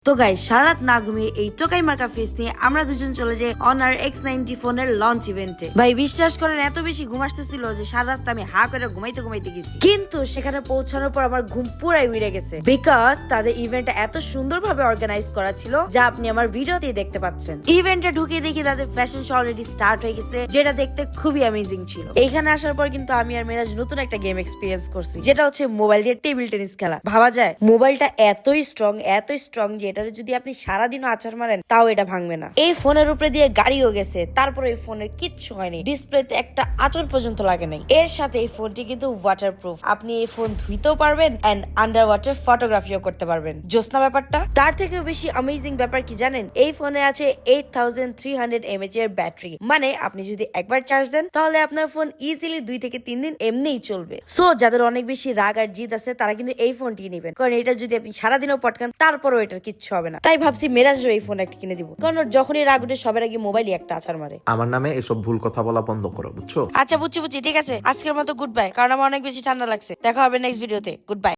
তো গাইস সারা রাত না ঘুমিয়ে এই টোকাই মার্কা ফেস নিয়ে আমরা দুজন চলে যাই অনার X90 ফোনের লঞ্চ ইভেন্টে। ভাই বিশ্বাস করেন এত বেশি ঘুম আসতেছিল যে সারা রাত আমি হা করে ঘুমাইতে গেছি, কিন্তু সেখানে পৌঁছানোর পর আমার ঘুম পুরাই উড়ে গেছে, বিকজ তাদের ইভেন্টটা এত সুন্দরভাবে অর্গানাইজ করা ছিল যা আপনি আমার ভিডিওতেই দেখতে পাচ্ছেন। ইভেন্টে ঢুকে দেখি তাদের ফ্যাশন শো অলরেডি স্টার্ট হয়ে গেছে, যেটা দেখতে খুবই অ্যামেজিং ছিল। এইখানে আসার পর কিন্তু আমি আর মেরাজ নতুন একটা গেম এক্সপিরিয়েন্স করছি, যেটা হচ্ছে মোবাইল দিয়ে টেবিল টেনিস খেলা। ভাবা যায় মোবাইলটা এতই স্ট্রং যে এটারে যদি আপনি সারাদিনও আচার মারেন তাও এটা ভাঙবে না। এই ফোনের উপরে দিয়ে গাড়িও গেছে, তারপরে এই ফোনের কিচ্ছু হয়নি, ডিসপ্লেতে একটা আঁচড় পর্যন্ত লাগে নাই। এর সাথে এই ফোনটি কিন্তু ওয়াটারপ্রুফ, আপনি এই ফোন ধুইতেও পারবেন এন্ড আন্ডার ওয়াটার ফটোগ্রাফিও করতে পারবেন। জোসনা ব্যাপারটা তার থেকেও বেশি অ্যামেজিং ব্যাপার কি জানেন, এই ফোনে আছে 8300 mAh এর ব্যাটারি, মানে আপনি যদি একবার চার্জ দেন তাহলে আপনার ফোন ইজিলি 2 থেকে 3 দিন এমনিই চলবে। সো যাদের অনেক বেশি রাগ আর জিদ আছে তারা কিন্তু এই ফোনটি নেবেন, কারণ এটা যদি আপনি সারাদিনও পটকান তারপরও এটার কিচ্ছু হবে না। তাই ভাবছি মেরাজের এই ফোন একটা কিনে দিব, কারণ ওর যখনই রাগ উঠে সবার আগে মোবাইলই একটা আছাড় মারে। আমার নামে এসব ভুল কথা বলা বন্ধ করো, বুঝছো? আচ্ছা বুঝছি ঠিক আছে, আজকের মতো গুড বাই, কারণ আমার অনেক বেশি ঠান্ডা লাগছে। দেখা হবে নেক্সট ভিডিওতে। Good bye.